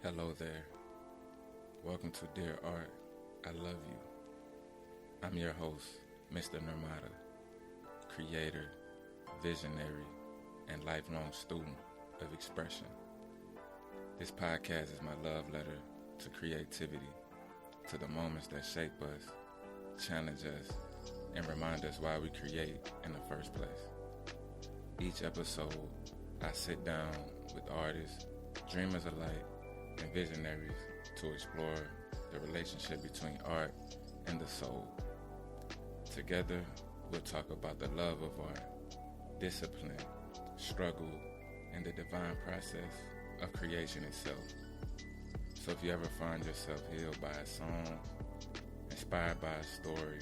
Hello there. Welcome to Dear Art. I love you. I'm your host, Mr. Nirmata, creator, visionary, and lifelong student of expression. This podcast is my love letter to creativity, to the moments that shape us, challenge us, and remind us why we create in the first place. Each episode, I sit down with artists, dreamers alike, and visionaries to explore the relationship between art and the soul. Together, we'll talk about the love of art, discipline, struggle, and the divine process of creation itself. So if you ever find yourself healed by a song, inspired by a story,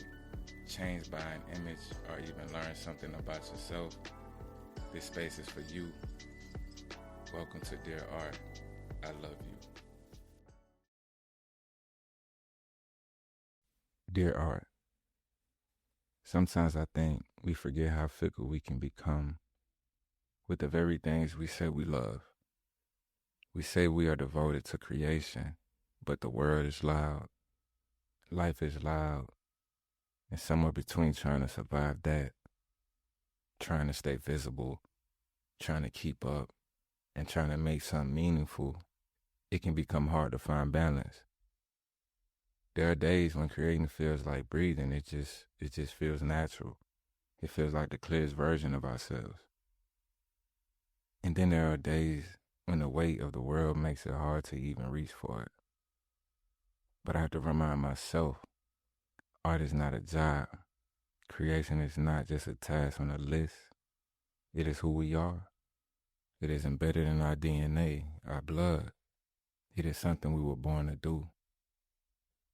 changed by an image, or even learned something about yourself, this space is for you. Welcome to Dear Art. I love you. Dear Art, sometimes I think we forget how fickle we can become with the very things we say we love. We say we are devoted to creation, but the world is loud, life is loud, and somewhere between trying to survive that, trying to stay visible, trying to keep up, and trying to make something meaningful, it can become hard to find balance. There are days when creating feels like breathing. It just feels natural. It feels like the clearest version of ourselves. And then there are days when the weight of the world makes it hard to even reach for it. But I have to remind myself, art is not a job. Creation is not just a task on a list. It is who we are. It is embedded in our DNA, our blood. It is something we were born to do.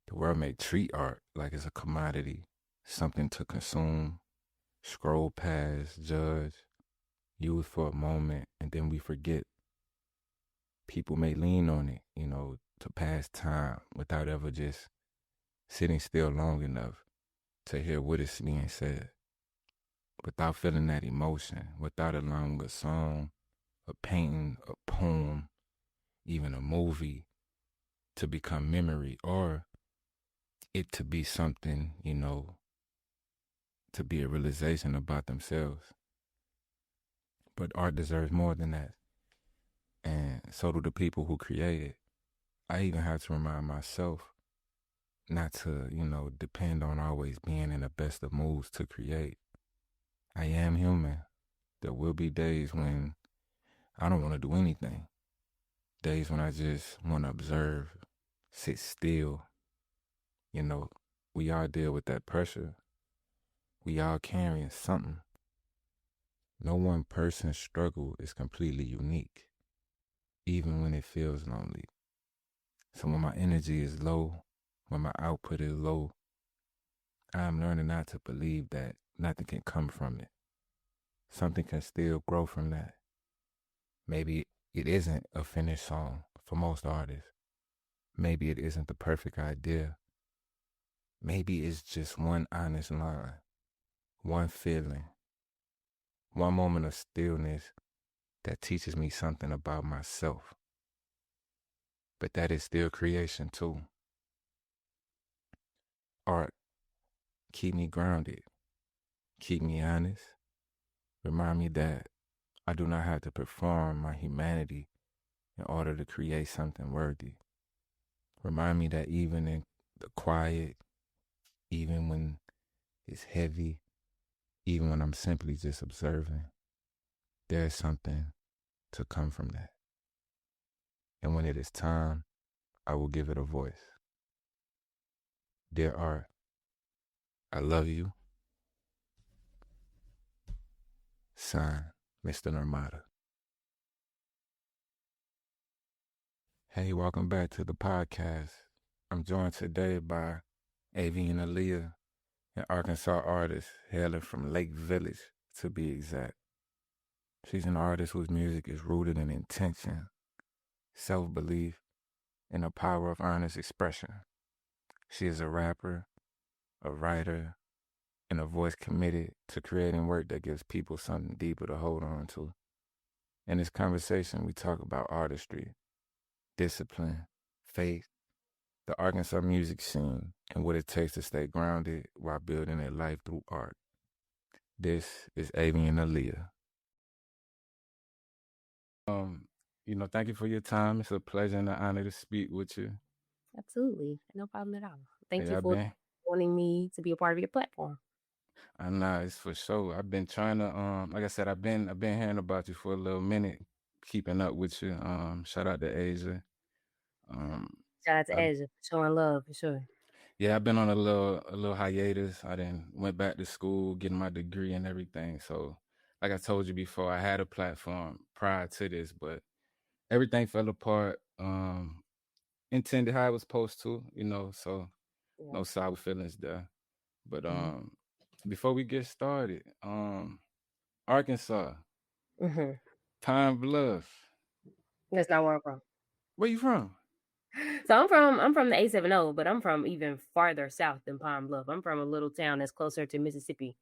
The world may treat art like it's a commodity, something to consume, scroll past, judge, use for a moment, and then we forget. People may lean on it, to pass time without ever just sitting still long enough to hear what is being said. Without feeling that emotion, without allowing a song, a painting, a poem, even a movie to become memory, or it to be something, to be a realization about themselves. But art deserves more than that. And so do the people who create it. I even have to remind myself not to, depend on always being in the best of moods to create. I am human. There will be days when I don't want to do anything. Days when I just want to observe, sit still. We all deal with that pressure. We all carrying something. No one person's struggle is completely unique, even when it feels lonely. So when my energy is low, when my output is low, I'm learning not to believe that nothing can come from it. Something can still grow from that. Maybe it isn't a finished song for most artists. Maybe it isn't the perfect idea. Maybe it's just one honest line, one feeling, one moment of stillness that teaches me something about myself. But that is still creation too. Art, keep me grounded, keep me honest, remind me that I do not have to perform my humanity in order to create something worthy. Remind me that even in the quiet, even when it's heavy, even when I'm simply just observing, there's something to come from that. And when it is time, I will give it a voice. Dear Art, I love you. Signed, Mr. Nirmata. Hey, welcome back to the podcast. I'm joined today by Avian and Alia, an Arkansas artist hailing from Lake Village, to be exact. She's an artist whose music is rooted in intention, self-belief, and the power of honest expression. She is a rapper, a writer, and a voice committed to creating work that gives people something deeper to hold on to. In this conversation, we talk about artistry, discipline, faith, the Arkansas music scene, and what it takes to stay grounded while building a life through art. This is Avian and Alia. Um, thank you for your time. It's a pleasure and an honor to speak with you. Absolutely. No problem at all. Thank Hey, you I've for been, wanting me to be a part of your platform. I know it's for sure. I've been trying to, like I said, I've been hearing about you for a little minute, keeping up with you. Shout out to Asia. Um, Shout out to I, Asia for showing love for sure. yeah, I've been on a little hiatus. I then went back to school, getting my degree and everything. So, like I told you before, I had a platform prior to this, but everything fell apart. Intended how I was supposed to. So Yeah. no sour feelings there. But Mm-hmm. before we get started, Arkansas, Mm-hmm. Pine Bluff. That's not where I'm from. Where you from? So I'm from the A70, but I'm from even farther south than Pine Bluff. I'm from a little town that's closer to Mississippi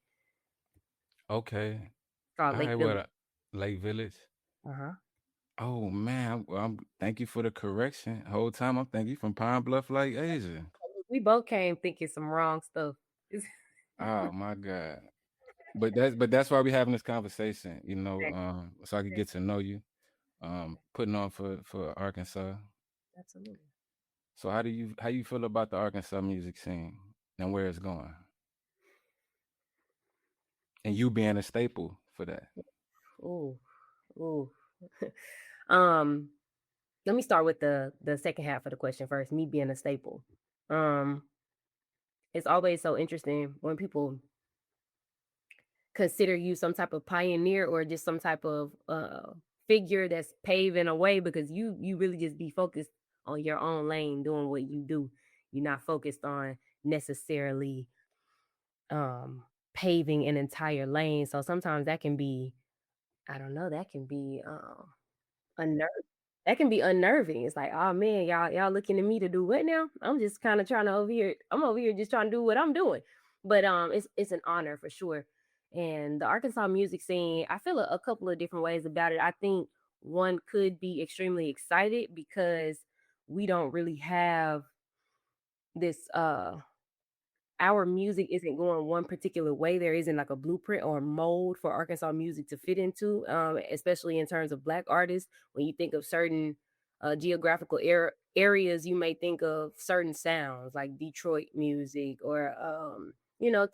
Okay. called All Lake right, Village. what Lake Village? Uh-huh. Oh man, I'm thank you for the correction. Whole time I'm thinking you from Pine Bluff like Asia. We both came thinking some wrong stuff. Oh my God. But that's why we're having this conversation, so I could get to know you. Putting on for Arkansas. Absolutely. So how you feel about the Arkansas music scene and where it's going? And you being a staple for that. Ooh, ooh. um, Let me start with the second half of the question first. Me being a staple. Um, it's always so interesting when people consider you some type of pioneer or just some type of figure that's paving a way because you really just be focused on your own lane doing what you do. You're not focused on necessarily um paving an entire lane. So sometimes that can be, I don't know, that can be unnerving. That can be unnerving. It's like, oh man, y'all looking at me to do what now? I'm just kind of trying to over here. I'm over here just trying to do what I'm doing. But it's an honor for sure. And the Arkansas music scene, I feel a couple of different ways about it. I think one could be extremely excited because we don't really have this our music isn't going one particular way. There isn't like a blueprint or mold for Arkansas music to fit into, especially in terms of Black artists. When you think of certain geographical areas, you may think of certain sounds like Detroit music or,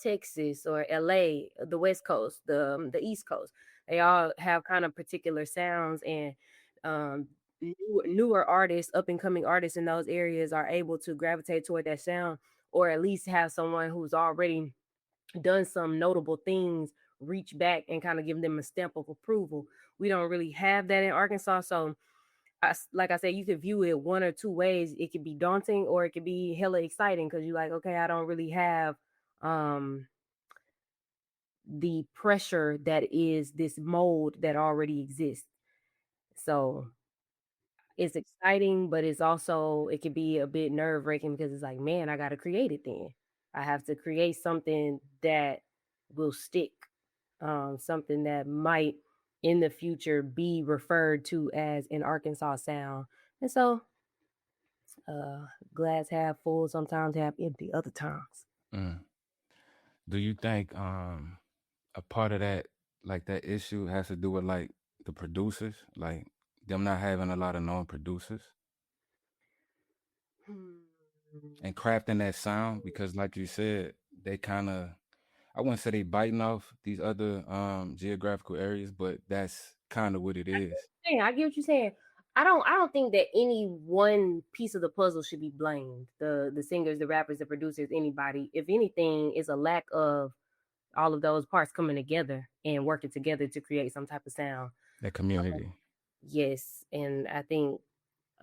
Texas or LA, the West Coast, the East Coast. They all have kind of particular sounds, and newer artists, up and coming artists in those areas are able to gravitate toward that sound, or at least have someone who's already done some notable things reach back and kind of give them a stamp of approval. We don't really have that in Arkansas. So, like I said, you could view it one or two ways. It could be daunting or it could be hella exciting because you're like, okay, I don't really have um, the pressure that is this mold that already exists. So it's exciting, but it could be a bit nerve wracking because it's like, man, I got to create it then. I have to create something that will stick, something that might in the future be referred to as an Arkansas sound. And so, uh, glass half full, sometimes half empty, other times. Mm. Do you think a part of that, like that issue, has to do with like the producers, like them not having a lot of known producers Hmm. and crafting that sound? Because like you said, they kind of, I wouldn't say they biting off these other geographical areas, but that's kind of what it is. Yeah, I get what you're saying. I don't think that any one piece of the puzzle should be blamed. The singers, the rappers, the producers, anybody. If anything, it's a lack of all of those parts coming together and working together to create some type of sound. That community. Yes, and I think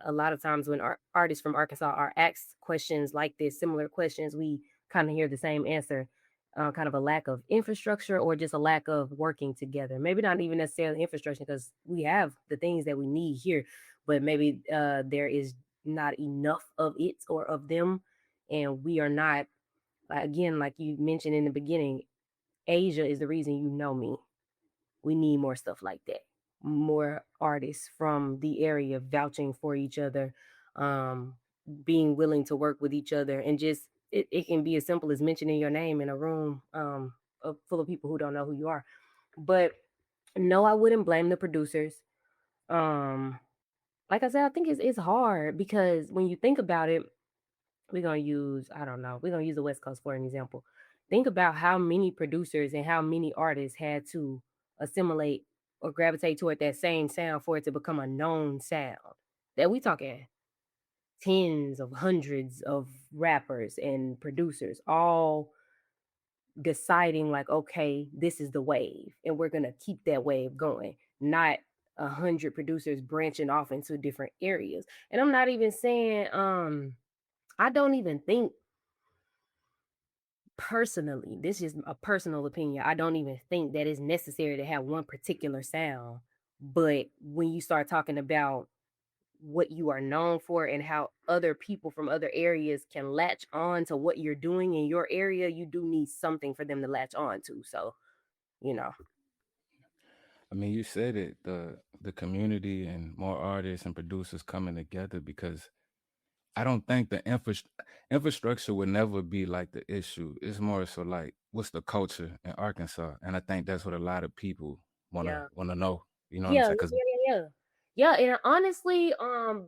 a lot of times when artists from Arkansas are asked questions like this, similar questions, we kind of hear the same answer. Kind of a lack of infrastructure or just a lack of working together. Maybe not even necessarily infrastructure because we have the things that we need here, but maybe there is not enough of it or of them. And we are not, again, like you mentioned in the beginning, Asia is the reason you know me. We need more stuff like that, more artists from the area vouching for each other, um, being willing to work with each other, and just it can be as simple as mentioning your name in a room full of people who don't know who you are. But no, I wouldn't blame the producers. Um, like I said, I think it's hard because when you think about it, we're gonna use I don't know, we're gonna use the West Coast for an example. Think about how many producers and how many artists had to assimilate or gravitate toward that same sound for it to become a known sound. That we talking tens of hundreds of rappers and producers all deciding like, okay, this is the wave, and we're gonna keep that wave going, not 100 producers branching off into different areas. And I'm not even saying I don't even think personally, this is a personal opinion. I don't even think that it's necessary to have one particular sound. But when you start talking about what you are known for and how other people from other areas can latch on to what you're doing in your area, you do need something for them to latch on to. So, you know, I mean, you said it, the community and more artists and producers coming together, because I don't think the infrastructure would never be like the issue. It's more so like what's the culture in Arkansas, and I think that's what a lot of people wanna yeah. wanna know. You know what I'm Yeah, saying? yeah, Because yeah, yeah. Yeah, and honestly,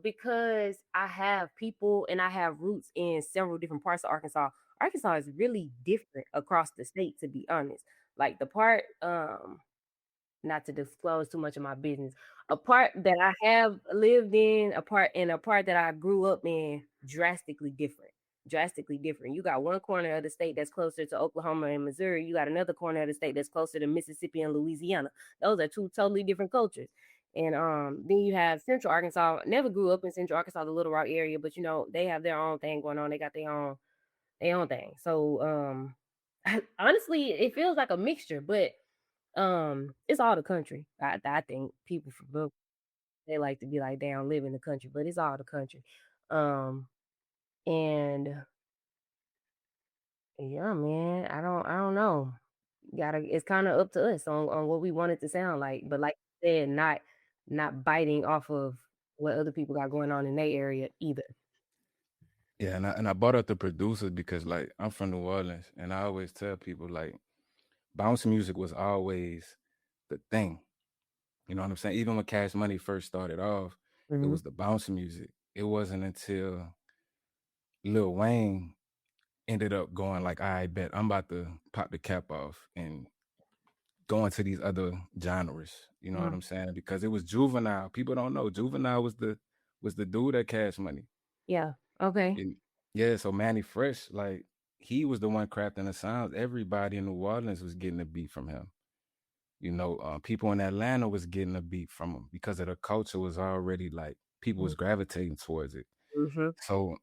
because I have people and I have roots in several different parts of Arkansas. Arkansas is really different across the state, to be honest. Like the part, not to disclose too much of my business, a part that I have lived in, a part that I grew up in, drastically different. Drastically different. You got one corner of the state that's closer to Oklahoma and Missouri. You got another corner of the state that's closer to Mississippi and Louisiana. Those are two totally different cultures. And then you have Central Arkansas. Never grew up in Central Arkansas, the Little Rock area, but you know they have their own thing going on. They got their own thing. So honestly, it feels like a mixture, but it's all the country. I think people from Book they like to be like they don't live in the country, but it's all the country. Um and yeah, man, I don't know. Gotta it's kind of up to us on what we want it to sound like. But like you said, not biting off of what other people got going on in their area either. yeah, and I brought up the producers because like I'm from New Orleans, and I always tell people like bounce music was always the thing. You know what I'm saying? Even when Cash Money first started off, it Hmm. was the bounce music. It wasn't until Lil Wayne ended up going like, I bet I'm about to pop the cap off and go into these other genres. You know what I'm saying? Because it was Juvenile. People don't know Juvenile was the dude at Cash Money. Yeah. Okay. And yeah, so Manny Fresh, like he was the one crafting the sounds. Everybody in New Orleans was getting a beat from him. People in Atlanta was getting a beat from him because of the culture was already like people was gravitating towards it. Mm-hmm. So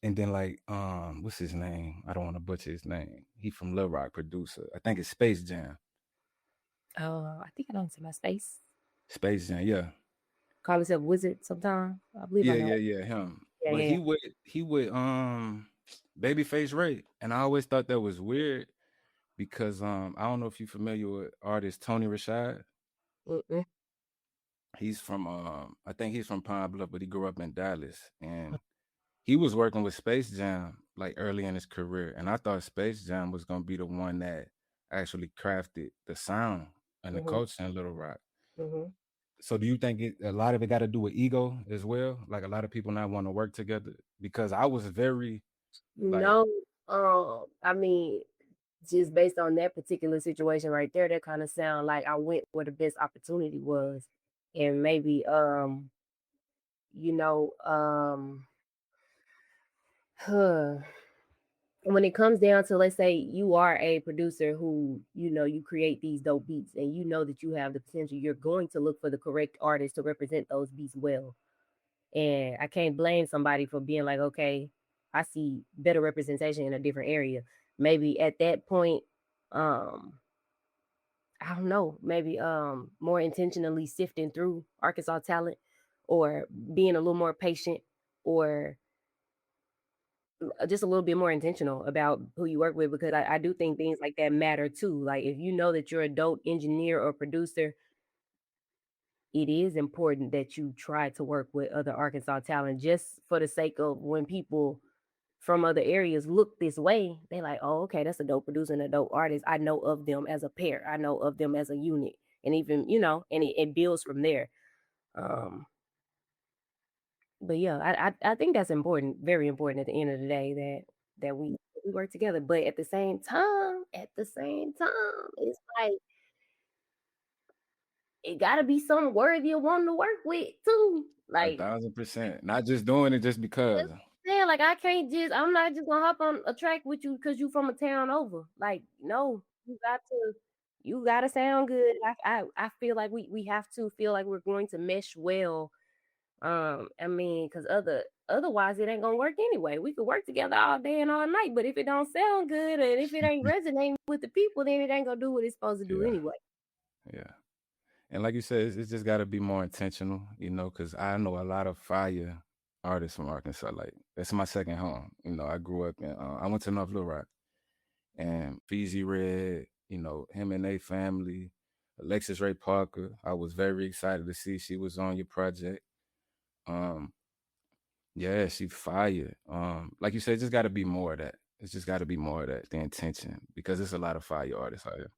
and then like what's his name? I don't want to butcher his name. He from Lil Rock producer. I think it's Space Jam. I think I don't see my space. Space Jam, yeah. Call himself Wizard sometime. I believe I Yeah, know. yeah, yeah, him. Yeah, But yeah, yeah. he would Babyface Ray. And I always thought that was weird because I don't know if you're familiar with artist Tony Rashad. Mm-mm. He's from I think he's from Pine Bluff, but he grew up in Dallas. And he was working with Space Jam like early in his career. And I thought Space Jam was gonna be the one that actually crafted the sound and the Mm-hmm. culture in Little Rock. Mm-hmm. So do you think a lot of it got to do with ego as well? Like a lot of people not want to work together? Because I was very like, No, I mean, just based on that particular situation right there, that kind of sound like I went where the best opportunity was, and maybe, you know, huh, when it comes down to, let's say you are a producer who, you create these dope beats, and you know that you have the potential, you're going to look for the correct artist to represent those beats well. And I can't blame somebody for being like, okay, I see better representation in a different area. Maybe at that point, um, I don't know, maybe more intentionally sifting through Arkansas talent, or being a little more patient, or just a little bit more intentional about who you work with, because I do think things like that matter too. Like if you know that you're a dope engineer or producer, it is important that you try to work with other Arkansas talent just for the sake of when people from other areas look this way, they like, oh, okay, that's a dope producer and a dope artist. I know of them as a pair. I know of them as a unit. And even, and it builds from there. Um, but yeah, I think that's important, very important at the end of the day that we work together. But at the same time, it's like it gotta be something worthy of wanting to work with too. A Like thousand percent. Not just doing it just because. saying, like I'm not just gonna hop on a track with you because you from a town over. Like, no, you gotta sound good. I feel like we have to feel like we're going to mesh well. I mean, because otherwise it ain't gonna work anyway. We could work together all day and all night, but if it don't sound good and if it ain't resonating with the people, then it ain't gonna do what it's supposed to do Yeah, anyway. yeah. And like you said, it's just got to be more intentional, because I know a lot of fire artists from Arkansas. Like, that's my second home. I grew up I went to North Little Rock, and Feezy Red, him and they family, Alexis Ray Parker. I was very excited to see she was on your project. Um, yeah, she fired. Like you said, it's just got to be more of that. It's just got to be more of that, the intention, because there's a lot of fire artists out here.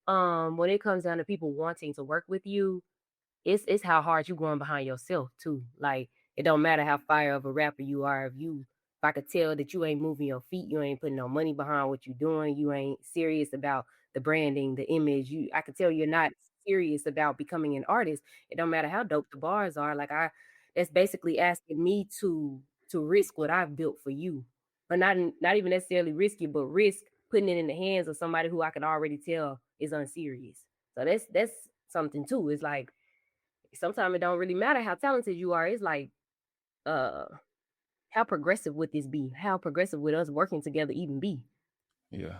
When it comes down to people wanting to work with you, it's how hard you going behind yourself too. Like it don't matter how fire of a rapper you are. If I could tell that you ain't moving your feet, you ain't putting no money behind what you're doing, you ain't serious about the branding, the image. I could tell you're not serious about becoming an artist. It don't matter how dope the bars are. That's basically asking me to risk what I've built for you, but not even necessarily risk it, but risk putting it in the hands of somebody who I can already tell is unserious. So that's something too. It's like sometimes it don't really matter how talented you are. It's like, uh, how progressive would this be? How progressive would us working together even be? Yeah.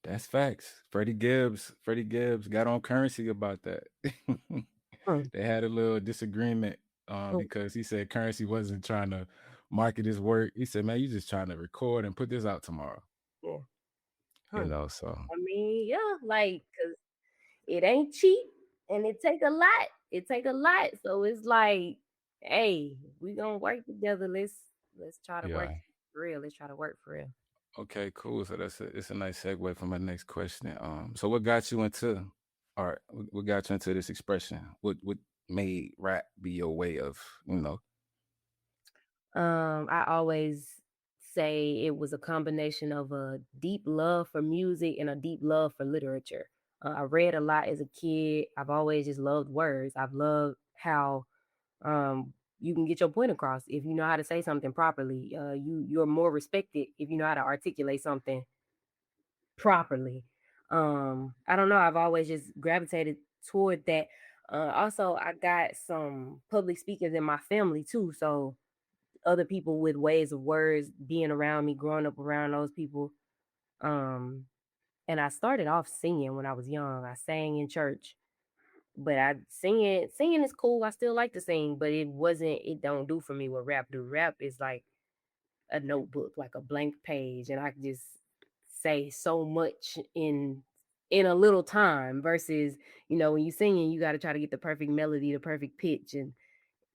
That's facts. Freddie Gibbs got on Currency about that. Mm, They had a little disagreement mm, because he said Currency wasn't trying to market his work. He said, "Man, you just trying to record and put this out tomorrow." yeah. Huh. So I mean, yeah, like, cause it ain't cheap and it take a lot. It take a lot. So it's like, hey, we gonna work together. Let's try to work yeah. for real. Let's try to work for real. Okay, cool. So it's a nice segue for my next question. So what got you into art? What got you into this expression? What made rap be your way of, you know? I always say it was a combination of a deep love for music and a deep love for literature. I read a lot as a kid. I've always just loved words. I've loved how you can get your point across if you know how to say something properly. You're more respected if you know how to articulate something properly. I don't know. I've always just gravitated toward that. Also, I got some public speakers in my family too, so other people with ways of words being around me, growing up around those people. Um, and I started off singing when I was young. I sang in church, but singing is cool. I still like to sing, but it don't do for me what rap do. Rap is like a notebook, like a blank page, and I can just say so much in a little time versus, when you singing, you got to try to get the perfect melody, the perfect pitch, and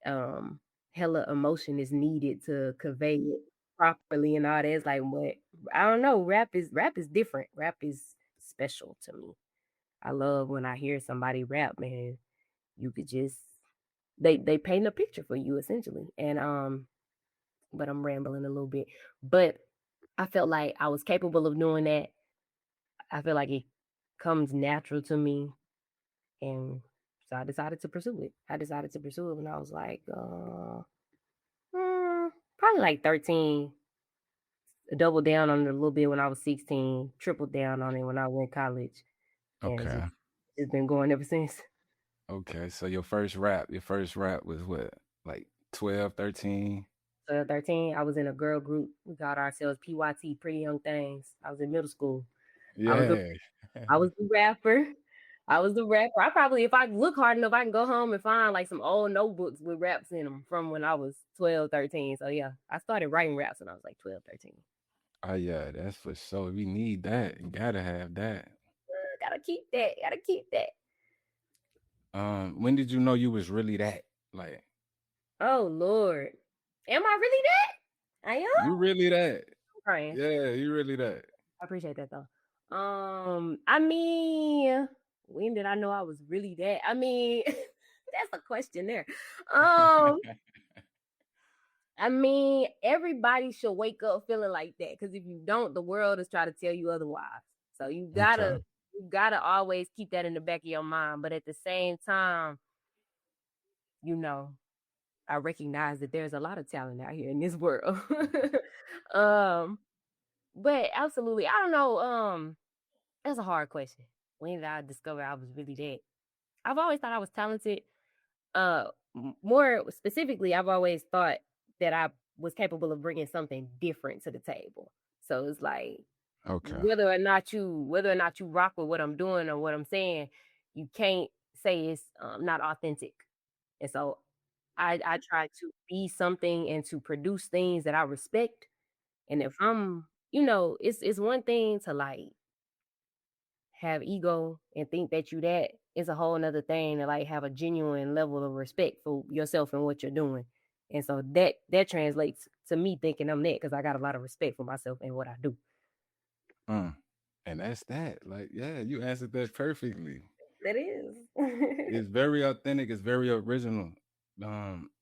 um hella emotion is needed to convey it properly and all that. It's like what I don't know. Rap is different. Rap is special to me. I love when I hear somebody rap, man. You could just they paint a picture for you essentially. And but I'm rambling a little bit. But I felt like I was capable of doing that. I feel like it comes natural to me, and so I decided to pursue it. I decided to pursue it when I was like probably like 13. Doubled down on it a little bit when I was 16, tripled down on it when I went to college, and Okay. it's been going ever since. Okay. So your first rap was what? Like 12, 13? So at 13, I was in a girl group. We called ourselves PYT, Pretty Young Things. I was in middle school. I was the Yeah. I was the rapper. I was the rapper. I probably, if I look hard enough, I can go home and find like some old notebooks with raps in them from when I was 12, 13. So yeah, I started writing raps when I was like 12, 13. Oh yeah, that's for sure. We need that. You gotta have that. Gotta keep that. Gotta keep that. When did you know you was really that? Like, Oh Lord, am I really that? I am. you really that? Crying. Yeah, you really that. I appreciate that though. I mean, when did I know I was really that? I mean, that's a question there. Um, I mean, everybody should wake up feeling like that because if you don't, the world is trying to tell you otherwise. So Okay. you gotta always keep that in the back of your mind. But at the same time, you know, I recognize that there's a lot of talent out here in this world. um, but absolutely, I don't know. That's a hard question. When did I discover I was really that? I've always thought I was talented. More specifically, I've always thought that I was capable of bringing something different to the table. So it's like Okay. whether or not you rock with what I'm doing or what I'm saying, you can't say it's not authentic. And so I try to be something and to produce things that I respect. And if I'm, it's one thing to like have ego and think that you that is a whole nother thing to like have a genuine level of respect for yourself and what you're doing. And so that translates to me thinking I'm that because I got a lot of respect for myself and what I do. Mm. And that's that. Like, yeah, you answered that perfectly. That is. It's very authentic. It's very original.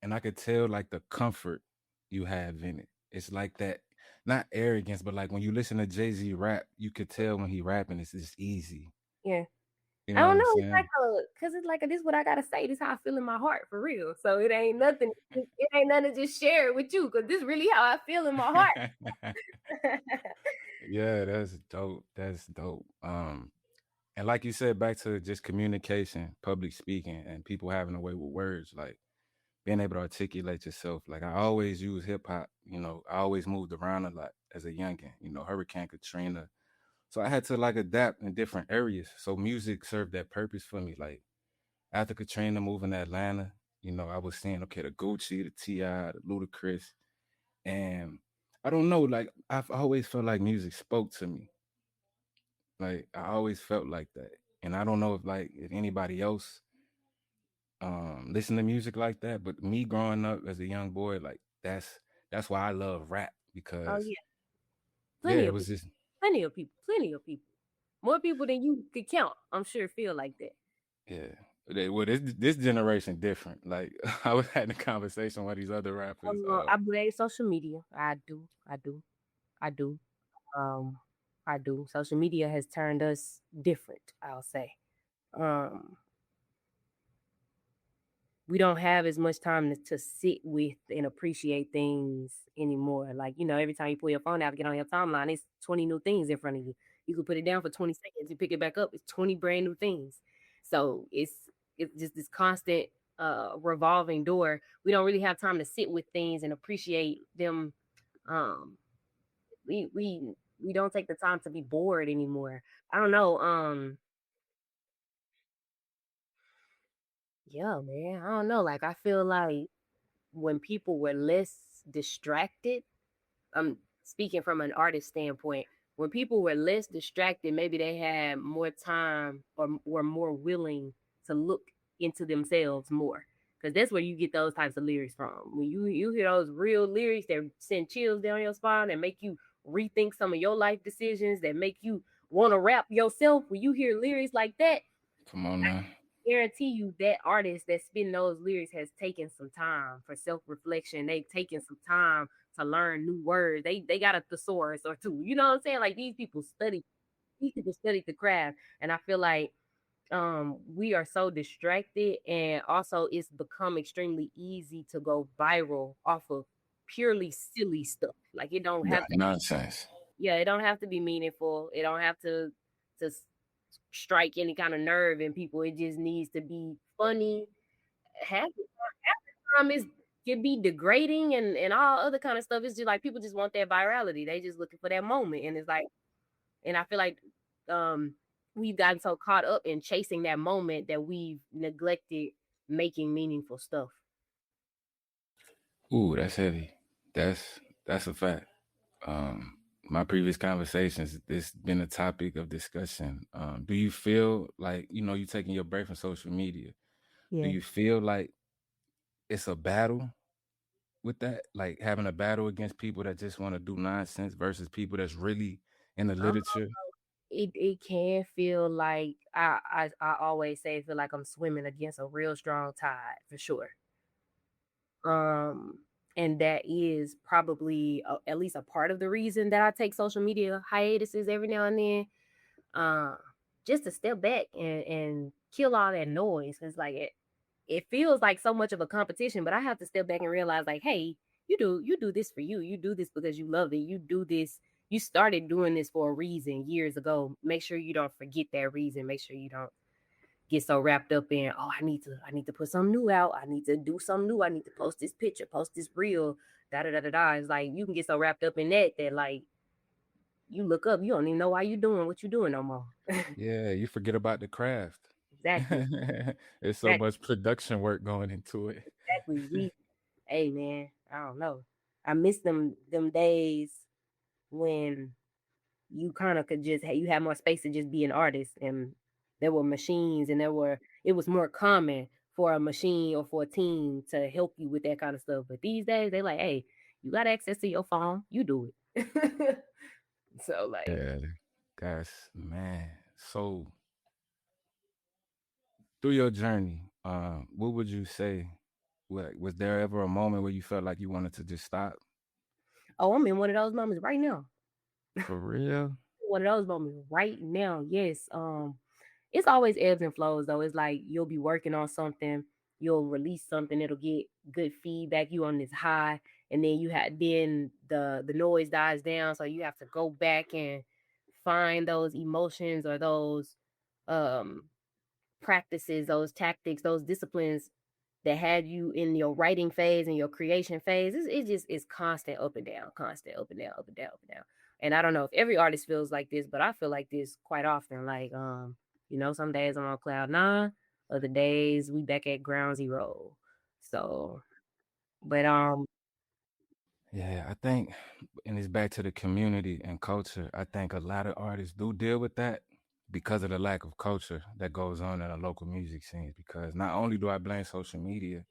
And I could tell like the comfort you have in it. It's like that, not arrogance, but like when you listen to Jay-Z rap, you could tell when he rapping, it's just easy. Yeah. You I know what don't I'm know. It's like saying? cause it's like this is what I gotta say. This is how I feel in my heart for real. So it ain't nothing. It ain't nothing to just share it with you because this is really how I feel in my heart. Yeah, that's dope. That's dope. And like you said, back to just communication, public speaking, and people having a way with words, like being able to articulate yourself. Like I always use hip hop, I always moved around a lot as a youngin, Hurricane Katrina. So I had to like adapt in different areas. So music served that purpose for me. Like after Katrina moving to Atlanta, I was seeing, okay, the Gucci, the T.I., the Ludacris. And I don't know, like I've always felt like music spoke to me. Like I always felt like that. And I don't know if anybody else listen to music like that, but me growing up as a young boy, like that's why I love rap Oh because yeah, yeah, plenty it of was people, just plenty of people, more people than you could count. I'm sure feel like that. yeah. Well, this generation different. Like I was having a conversation with these other rappers. I blame social media. I do. Um, I do. Social media has turned us different. I'll say. Um, we don't have as much time to sit with and appreciate things anymore. Like, every time you pull your phone out to get on your timeline, it's 20 new things in front of you. You can put it down for 20 seconds and pick it back up. It's 20 brand new things. So it's just this constant revolving door. We don't really have time to sit with things and appreciate them. Um we don't take the time to be bored anymore. I don't know. Yeah, man. I don't know. Like I feel like when people were less distracted, I'm speaking from an artist standpoint, when people were less distracted, maybe they had more time or were more willing to look into themselves more. Because that's where you get those types of lyrics from. When you hear those real lyrics that send chills down your spine and make you rethink some of your life decisions, that make you want to rap yourself. When you hear lyrics like that, come on now. guarantee you that artist that's spitting those lyrics has taken some time for self-reflection. They've taken some time to learn new words. They got a thesaurus or two. You know what I'm saying? Like these people studied the craft. And I feel like we are so distracted, and also it's become extremely easy to go viral off of purely silly stuff. Like it don't have to Nonsense. yeah, it don't have to be meaningful. It don't have to strike any kind of nerve in people. It just needs to be funny. Half the time is can be degrading and all other kind of stuff. It's just like people just want that virality. They just looking for that moment. And it's like, and I feel like um we've gotten so caught up in chasing that moment that we've neglected making meaningful stuff. Ooh, that's heavy. That's a fact. My previous conversations, this been a topic of discussion. Do you feel like you taking your break from social media? Do Yeah. you feel like it's a battle with that? Like having a battle against people that just want to do nonsense versus people that's really in the Um, literature? it can feel like I always say I feel like I'm swimming against a real strong tide for sure. Um, and that is probably at least a part of the reason that I take social media hiatuses every now and then, uh, just to step back and kill all that noise. Cause like it feels like so much of a competition, but I have to step back and realize like, hey, you do this for you. You do this because you love it. You do this. You started doing this for a reason years ago. Make sure you don't forget that reason. Make sure you don't get so wrapped up in, oh, I need to put something new out. I need to do something new. I need to post this picture, post this reel, da da da da da. It's like you can get so wrapped up in that like you look up, you don't even know why you're doing what you're doing no more. Yeah, you forget about the craft. Exactly. There's so Exactly. much production work going into it. Exactly. Hey man, I don't know. I miss them days when you kind of could just you had more space to just be an artist, and there were machines, and it was more common for a machine or for a team to help you with that kind of stuff. But these days they like, hey, you got access to your phone, you do it. So like, Yeah, guys, man. So through your journey, what would you say? What was there ever a moment where you felt like you wanted to just stop? oh, I'm in one of those moments right now. For real? One of those moments right now. Yes. It's always ebbs and flows though. It's like you'll be working on something, you'll release something, it'll get good feedback, you on this high, and then the noise dies down, so you have to go back and find those emotions or those um practices, those tactics, those disciplines that had you in your writing phase and your creation phase. It just is constant up and down, constant up and down, up and down, up and down. And I don't know if every artist feels like this, but I feel like this quite often. Like, some days I'm on cloud nine, other days we back at ground zero. So, but Yeah, I think, and it's back to the community and culture. I think a lot of artists do deal with that because of the lack of culture that goes on in the local music scenes. Because not only do I blame social media,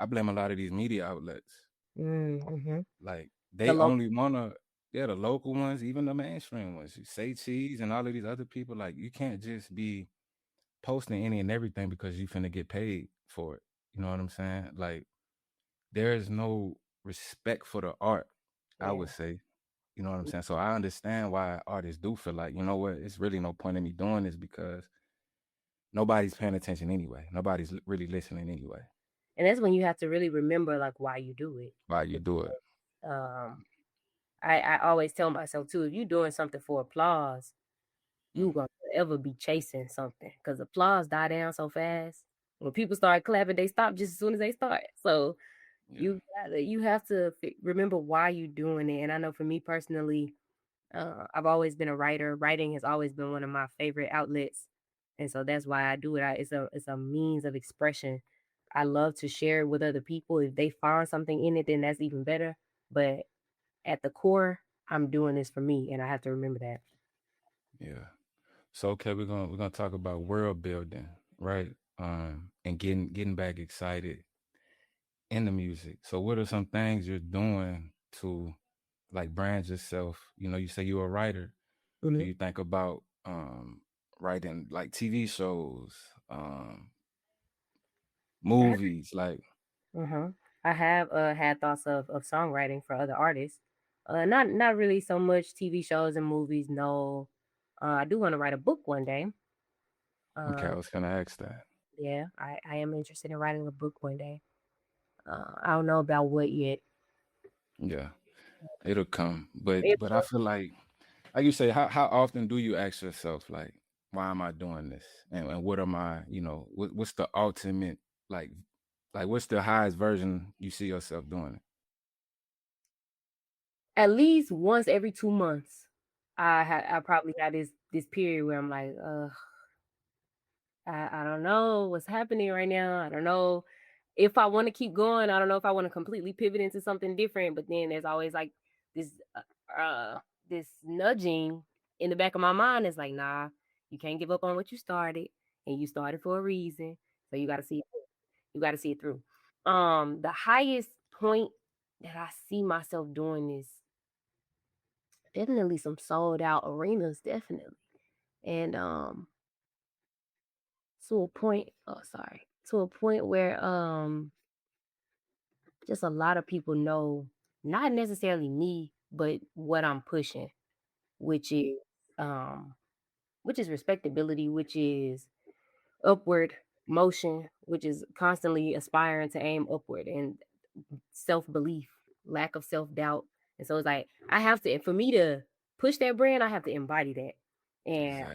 I blame a lot of these media outlets. mm-hmm. Like The they local, only wanna, yeah, the local ones, even the mainstream ones. You say Cheese and all of these other people, like you can't just be posting any and everything because you finna get paid for it. You know what I'm saying? Like there is no respect for the art, I yeah. would say. You know what I'm saying? So I understand why artists do feel like, you know what, it's really no point in me doing this because nobody's paying attention anyway. Nobody's really listening anyway. And that's when you have to really remember like why you do it. Why you do it? Um, I always tell myself too, if you're doing something for applause, Mm, you gonna ever be chasing something because applause die down so fast. When people start clapping, they stop just as soon as they start. So yeah. you have to remember why you're doing it. And I know for me personally, I've always been a writer. Writing has always been one of my favorite outlets, and so that's why I do it. It's a means of expression. I love to share it with other people. If they find something in it, then that's even better. But at the core, I'm doing this for me, and I have to remember that. Yeah. So okay, we're gonna talk about world building, right? And getting back excited in the music. So what are some things you're doing to like brand yourself? You know, you say you're a writer. Do Mhm. you think about writing like TV shows, movies, like Uh-huh. I have had thoughts of songwriting for other artists. Not really so much TV shows and movies. No, I do want to write a book one day. okay, Uh, I was gonna ask that. yeah, I am interested in writing a book one day. I don't know about what yet. Yeah, it'll come. But It, but I feel like you say, how often do you ask yourself like, why am I doing this? And what am I, what's the ultimate like what's the highest version you see yourself doing it? at least once every 2 months, I probably got this period where I'm like, I don't know what's happening right now. I don't know if I want to keep going. I don't know if I want to completely pivot into something different. But then there's always like this this nudging in the back of my mind is like, nah, you can't give up on what you started, and you started for a reason. So you got to see it. You got to see it through. The highest point that I see myself doing is definitely some sold out arenas, definitely. And to a point, oh sorry, to a point where just a lot of people know not necessarily me, but what I'm pushing, which is um which is respectability, which is upward motion, which is constantly aspiring to aim upward, and self belief, lack of self doubt. And so it's like I have to, for me to push that brand, I have to embody that. And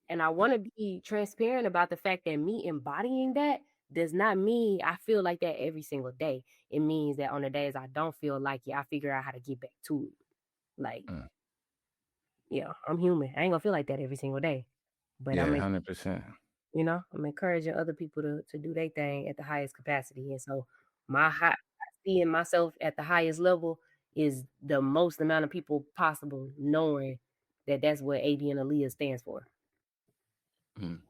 Exactly. I want to be transparent about the fact that me embodying that does not mean I feel like that every single day. It means that on the days I don't feel like it, I figure out how to get back to it. Like, Mm. yeah, I'm human. I ain't gonna feel like that every single day. But Yeah, 100%. I'm encouraging other people to do their thing at the highest capacity. And so my high seeing myself at the highest level is the most amount of people possible knowing that that's what Avian Alia stands for. Mm.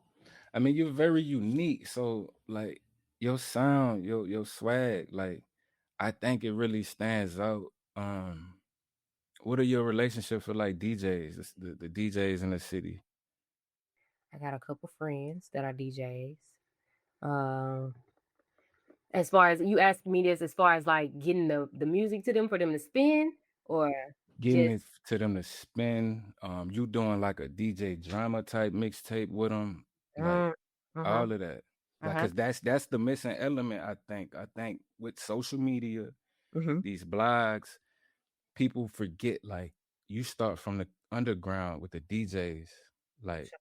I mean, you're very unique. So like your sound, your swag, like I think it really stands out. What are your relationships with like DJs, the DJs in the city? I got a couple friends that are DJs. Um, as far as you ask me this, as far as like getting the music to them for them to spin, or Getting just it to them to spin. You doing like a DJ drama type mixtape with them, like mm, uh-huh, all of that. Like, uh-huh, cause that's the missing element. I think with social media, mm-hmm. these blogs, people forget like you start from the underground with the DJs. Like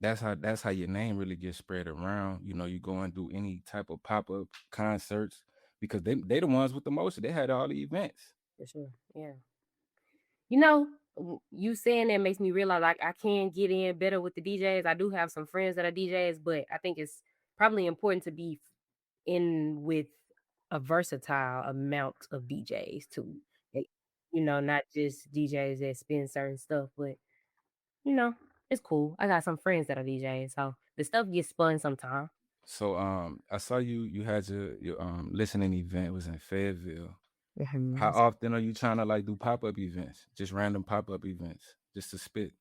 that's how your name really gets spread around. You know, you go and do any type of pop up concerts because they the ones with the most. They had all the events. For sure, yeah. You know, you saying that makes me realize like I can get in better with the DJs. I do have some friends that are DJs, but I think it's probably important to be in with a versatile amount of DJs too. Like, not just DJs that spin certain stuff, but you know, it's cool. I got some friends that are DJs, so the stuff gets spun sometime. So I saw you had your listening event was in Fayetteville. How Mhm. often are you trying to like do pop up events? Just random pop up events, just to spit,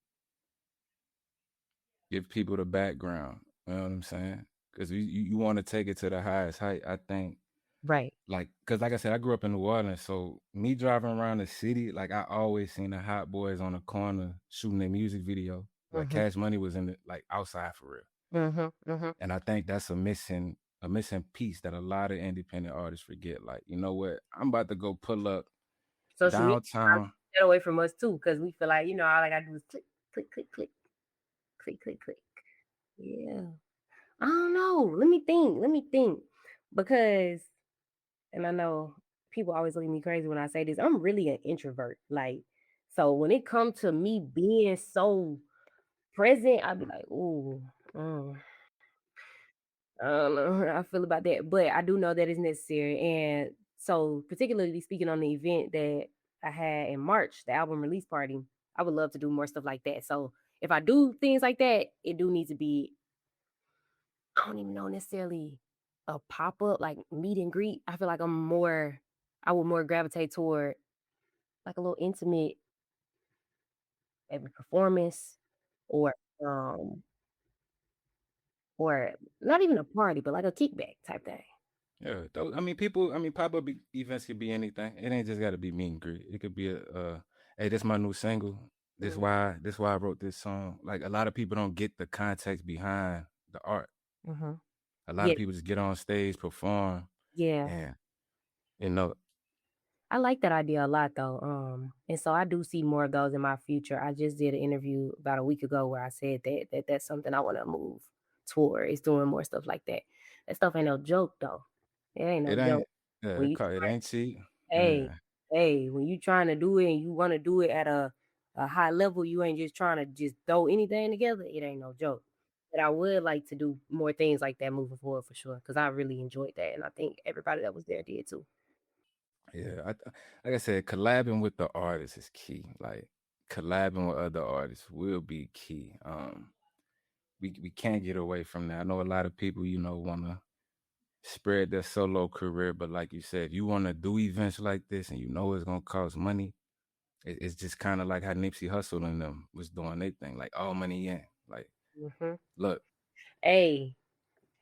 give people the background. You know what I'm saying? Because you want to take it to the highest height. I think Right. like because like I said, I grew up in New Orleans, so me driving around the city, like I always seen the hot boys on the corner shooting their music video. Like Mhm. Cash Money was in the like outside for real, Mhm. Mhm. and I think that's a missing piece that a lot of independent artists forget. Like, you know what? I'm about to go pull up Social media trying to downtown. take that away from us too, because we feel like all I gotta do is click, click, click, click, click, click, click. Yeah. I don't know. Let me think. Let me think. Because, and I know people always look at me crazy when I say this, I'm really an introvert. Like, so when it comes to me being so present, I'd be like, ooh, mm, I don't know how I feel about that. But I do know that it's necessary. And so, particularly speaking on the event that I had in March, the album release party, I would love to do more stuff like that. So, if I do things like that, it do need to be I don't even know necessarily a pop up like meet and greet. I feel like I would more gravitate toward like a little intimate, maybe performance, or um, or not even a party, but like a kickback type thing. Yeah, I mean, people. I mean, pop-up events could be anything. It ain't just got to be meet and greet. It could be hey, this my new single. Mhm, This why I wrote this song. Like a lot of people don't get the context behind the art. mhm. A lot Yeah, of people just get on stage, perform, yeah. and you know, I like that idea a lot though. And so I do see more of those in my future. I just did an interview about a week ago where I said that's something I want to move toward is doing more stuff like that. That stuff ain't no joke though. It ain't no it ain't. joke. Yeah, When you it ain't cheap. hey, Yeah, when you trying to do it and you want to do it at a high level, you ain't just trying to just throw anything together. It ain't no joke. But I would like to do more things like that moving forward for sure because I really enjoyed that, and I think everybody that was there did too. yeah. Like I said, collabing with the artists is key. Like collabing with other artists will be key. We can't get away from that. I know a lot of people, wanna spread their solo career. But like you said, if you want to do events like this and you know it's gonna cost money, it's just kind of like how Nipsey Hussle and them was doing their thing, like all money in. Like, Hmm. look, Hey,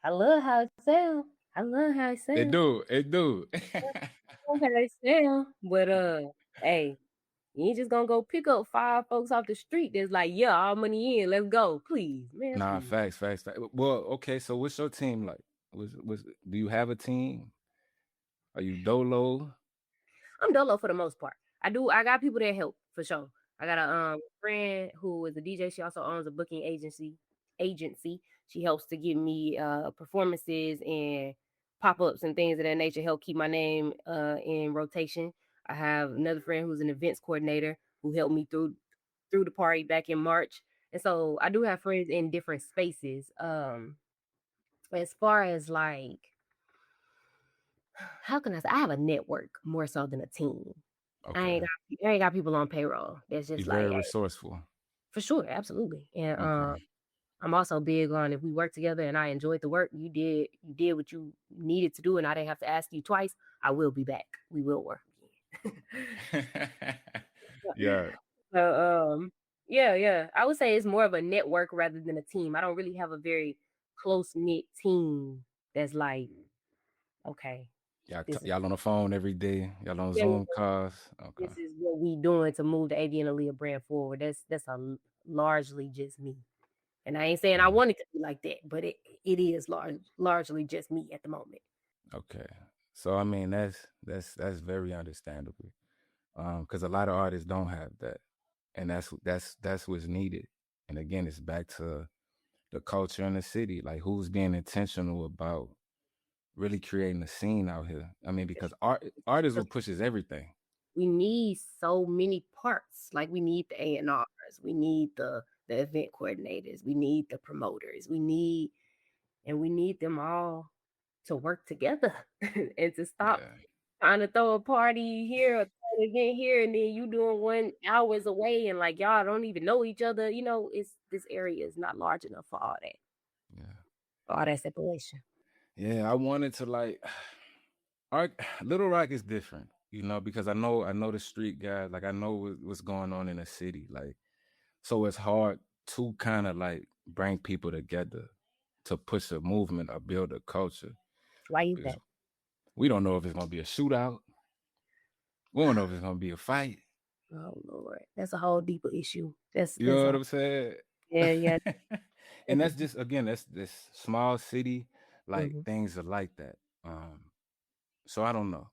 I love how it sounds. I love how it it sounds. do, it do. I love how it sounds. But hey, you ain't just gonna go pick up 5 folks off the street that's like, yeah, all money in, let's go. Please, man, Nah, please. facts, facts, facts. Well, okay, so what's your team like? Was do you have a team? Are you dolo? I'm dolo for the most part. I got people that help for sure. I got a friend who is a DJ. She also owns a booking agency. She helps to give me performances and pop-ups and things of that nature, help keep my name in rotation. I have another friend who's an events coordinator who helped me through the party back in March. And so I do have friends in different spaces. As far as like, how can I say, I have a network more so than a team. Okay, I ain't got people on payroll. That's you're just like, very hey, resourceful. for sure, absolutely. And Okay, I'm also big on, if we work together and I enjoyed the work, you did what you needed to do, and I didn't have to ask you twice. I will be back. We will work again. yeah, So yeah, yeah. I would say it's more of a network rather than a team. I don't really have a very close knit team that's like, okay, this is y'all on the phone every day. Y'all on yeah, Zoom calls. Okay, this is what we doing to move the Avian Alia brand forward. Largely just me. And I ain't saying I yeah, want it to be like that, but it is largely just me at the moment. okay. So I mean, that's very understandable. Because a lot of artists don't have that, and that's what's needed. And again, it's back to the culture in the city. Like, who's being intentional about really creating a scene out here? I mean, because art is what pushes everything. We need so many parts. Like we need the A&Rs, we need the event coordinators, we need the promoters, we need them all to work together and to stop Yeah, trying to throw a party here or throw an event here, and then you doing 1 hours away and like y'all don't even know each other. It's this area is not large enough yeah, for all that separation. yeah. I wanted to like art. Little Rock is different, because I know the street guys. Like, I know what's going on in the city. Like, so it's hard to kind of like bring people together to push a movement or build a culture, Why is because that? we don't know if it's gonna be a shootout. We don't know if it's gonna be a fight. Oh Lord, that's a whole deeper issue. That's You that's know what a I'm saying? Yeah, yeah. And That's a that's just, again, that's this small city, like mhm, things are like that. So I don't know,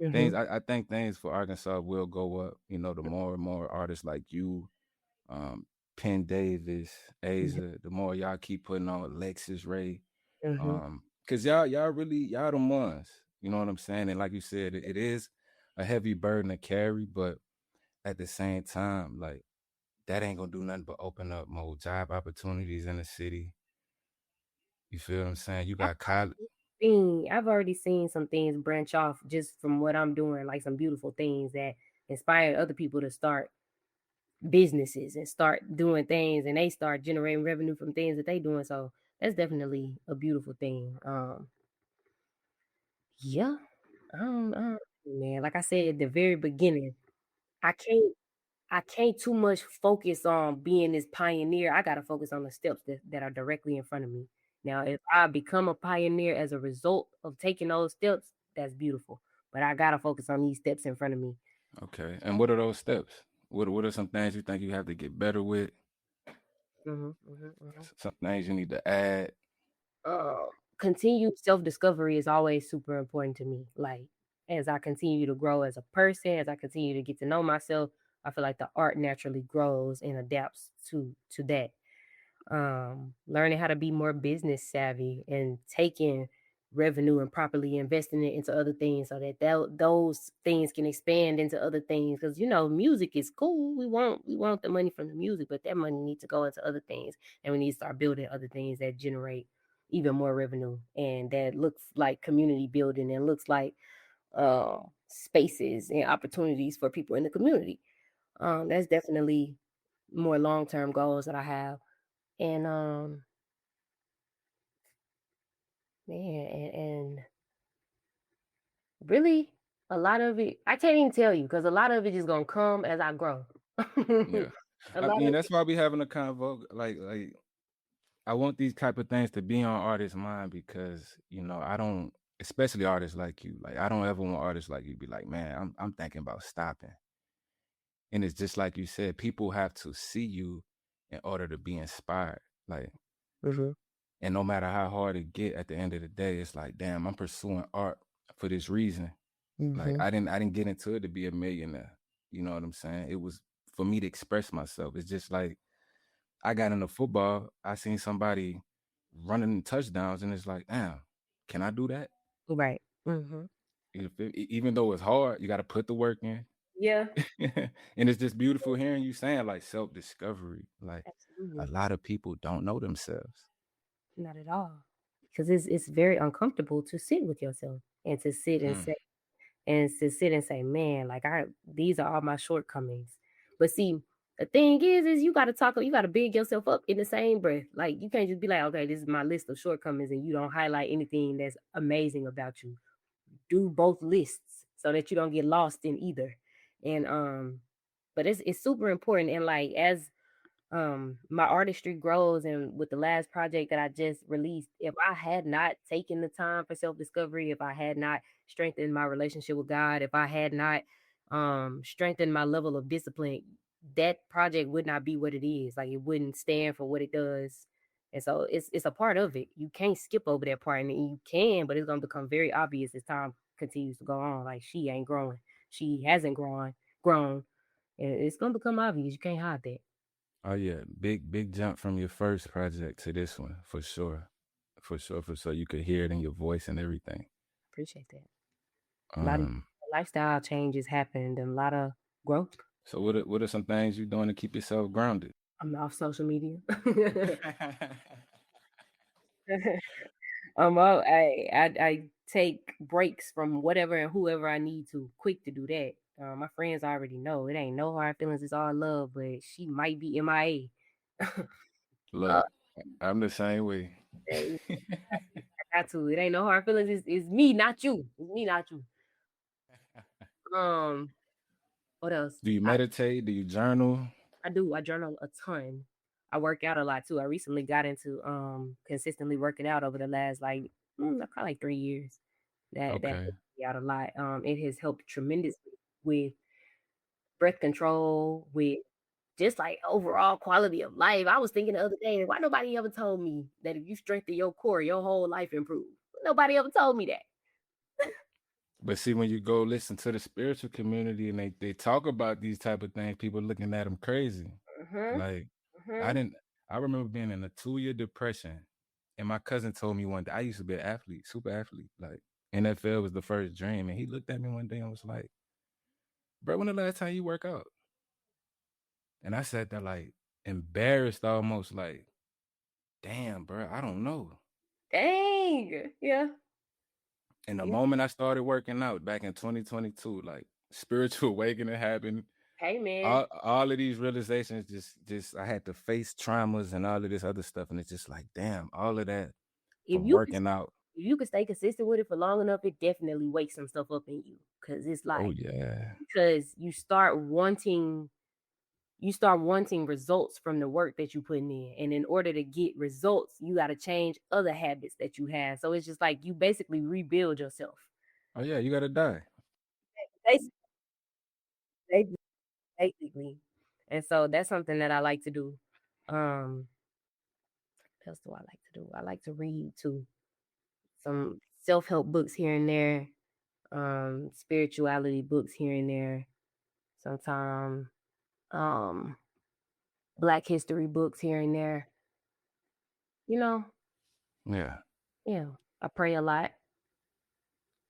mhm, things. I think things for Arkansas will go up. The more and more artists like you, um, Penn Davis, mhm, Aza, the more y'all keep putting on Alexis Ray, mhm. cause y'all really y'all the ones. You know what I'm saying? And like you said, it is a heavy burden to carry, but at the same time, like, that ain't gonna do nothing but open up more job opportunities in the city. You feel what I'm saying? You I've got college. I've already seen some things branch off just from what I'm doing, like some beautiful things that inspire other people to start businesses and start doing things, and they start generating revenue from things that they doing. So that's definitely a beautiful thing. Yeah, man. Like I said at the very beginning, I can't I can't too much focus on being this pioneer. I gotta focus on the steps that are directly in front of me. Now, if I become a pioneer as a result of taking those steps, that's beautiful. But I gotta focus on these steps in front of me. Okay. And what are those steps? What are some things you think you have to get better with? Hmm, hmm, hmm. Some things you need to add. Uh, Continued self discovery is always super important to me. Like as I continue to grow as a person, as I continue to get to know myself, I feel like the art naturally grows and adapts to that. Learning how to be more business savvy and taking revenue and properly investing it into other things so that those things can expand into other things, because music is cool. We want the money from the music, but that money needs to go into other things, and we need to start building other things that generate even more revenue and that looks like community building and looks like spaces and opportunities for people in the community. That's definitely more long-term goals that I have. And man, and really a lot of it I can't even tell you because a lot of it is gonna come as I grow. Yeah. A I lot mean, of that's why we having a convo. Like I want these type of things to be on artists' mind because, I don't, especially artists like you. Like I don't ever want artists like you to be like, man, I'm thinking about stopping. And it's just like you said, people have to see you in order to be inspired. Like, Mhm. and no matter how hard it get, at the end of the day, it's like, damn, I'm pursuing art for this reason. Like Mhm. I didn't get into it to be a millionaire. You know what I'm saying? It was for me to express myself. It's just like I got into football. I seen somebody running touchdowns, and it's like, damn, can I do that? Right. Mhm. Even though it's hard, you got to put the work in. Yeah, And it's just beautiful hearing you saying like self discovery. Like a absolutely. lot of people don't know themselves. Not at all. Because it's very uncomfortable to sit with yourself and to sit and Hmm. say man, like I these are all my shortcomings. But see, the thing is you gotta you gotta big yourself up in the same breath. Like you can't just be like, okay, this is my list of shortcomings, and you don't highlight anything that's amazing about you. Do both lists so that you don't get lost in either. And but it's super important. And like as my artistry grows, and with the last project that I just released, if I had not taken the time for self-discovery, if I had not strengthened my relationship with God, if I had not strengthened my level of discipline, that project would not be what it is. Like it wouldn't stand for what it does. And so it's a part of it. You can't skip over that part, and you can, but it's gonna become very obvious as time continues to go on. Like she ain't growing. She hasn't grown. And it's gonna become obvious. You can't hide that. Oh yeah, big jump from your first project to this one for sure, for sure. You could hear it in your voice and everything. Appreciate that. A lot of Um, lifestyle changes happened and a lot of growth. so what are some things you're doing to keep yourself grounded? I'm off social media. I take breaks from whatever and whoever I need to, quick to do that. My friends already know it ain't no hard feelings, it's all love, but she might be MIA. uh, Look, I'm the same way. I got to. It ain't no hard feelings. It's me, not you. It's me, not you. Um, what else? Do you meditate? Do you journal? I do. I journal a ton. I work out a lot too. I recently got into consistently working out over the last probably like 3 years. That Okay. helped me out a lot. It has helped tremendously with breath control, with just like overall quality of life. I was thinking the other day, why nobody ever told me that if you strengthen your core, your whole life improves. Nobody ever told me that. But see, when you go listen to the spiritual community and they talk about these type of things, people looking at them crazy. Mhm. Like I Mhm. didn't. I remember being in a 2 year depression, and my cousin told me one day I used to be an athlete, super athlete. Like NFL was the first dream, and he looked at me one day and was like, "Bro, when the last time you work out?" And I sat there like embarrassed, almost like, "Damn, bro, I don't know." Dang. Yeah. And the Yeah. moment I started working out back in 2022, like spiritual awakening happened. Hey man. All of these realizations just I had to face traumas and all of this other stuff, and it's just like, damn, all of that If from you could working out. if you could stay consistent with it for long enough, it definitely wakes some stuff up in you. Cause it's Oh like yeah. because you start wanting results from the work that you putting in. And in order to get results, you gotta change other habits that you have. So it's just like you basically rebuild yourself. Oh yeah, you gotta die. Bas- Basically. And so that's something that I like to do. Um, what else do I like to do? I like to read too. Some self-help books here and there, spirituality books here and there. Sometimes um Black history books here and there. You know, Yeah. yeah. I pray a lot.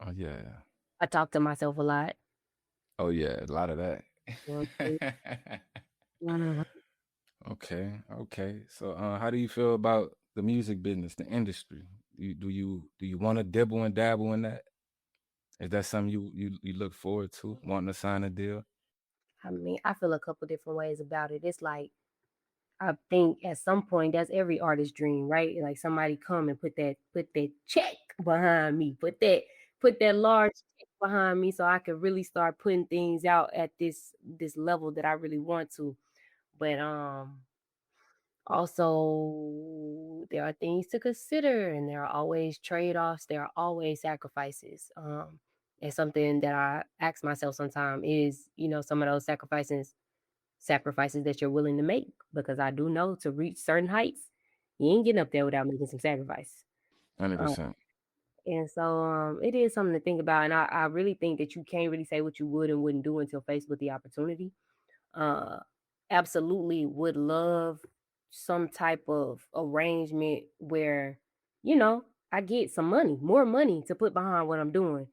Oh yeah. I talk to myself a lot. Oh yeah, a lot of You know what I'm that. saying? Okay, okay. So how do you feel about the music business, the industry? Do you want to dibble and dabble in that? Is that something you look forward to, wanting to sign a deal? I mean, I feel a couple different ways about it. It's like I think at some point that's every artist's dream, right? Like somebody come and put that check behind me. Put that large check behind me so I can really start putting things out at this level that I really want to. But also there are things to consider, and there are always trade-offs, there are always sacrifices. And something that I ask myself sometimes is, some of those sacrifices that you're willing to make, because I do know to reach certain heights, you ain't getting up there without making some sacrifice. Hundred Um, percent. and so it is something to think about. And I really think that you can't really say what you would and wouldn't do until faced with the opportunity. Uh, Absolutely would love some type of arrangement where, I get some money, more money to put behind what I'm doing.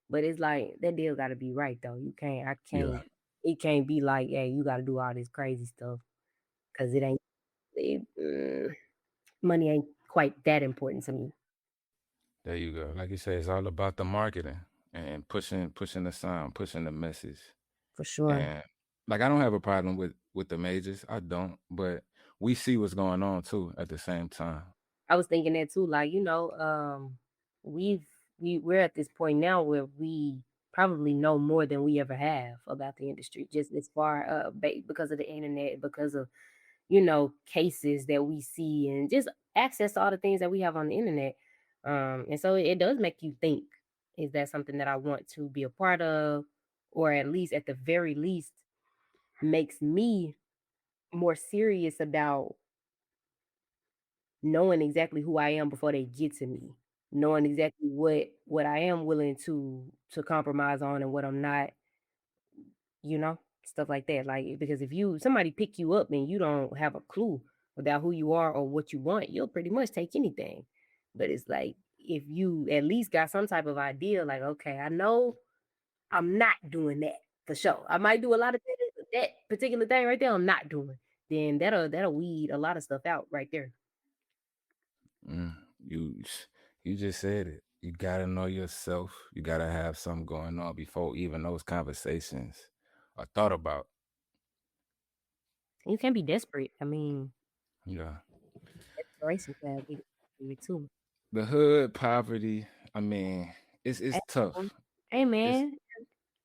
But it's like that deal got to be right though. I Yeah. can't. It can't be like, hey, you got to do all this crazy stuff because it ain't. Money ain't quite that important to me There you go. Like you say, it's all about the marketing and pushing the sound, pushing the message. for sure. And like I don't have a problem with the majors. I don't, but we see what's going on too at the same time. I was thinking that too. Like, we've we're at this point now where we probably know more than we ever have about the industry, just as far because of the internet, because of cases that we see, and just access to all the things that we have on the internet. And so it does make you think: is that something that I want to be a part of, or at the very least, makes me more serious about knowing exactly who I am before they get to me, knowing exactly what I am willing to compromise on and what I'm not, stuff like that. Like, because if somebody pick you up and you don't have a clue about who you are or what you want, you'll pretty much take anything. But it's like, if you at least got some type of idea, like, okay, I know I'm not doing that for sure. I might do a lot of things, but that particular thing right there, I'm not doing. Then that'll weed a lot of stuff out right there. Mm, you you just said it. You gotta know yourself. You gotta have something going on before even those conversations are thought about. You can't be desperate. I mean, Yeah. desperation can be too. The hood, poverty, I mean, it's Hey, tough. hey, It's man,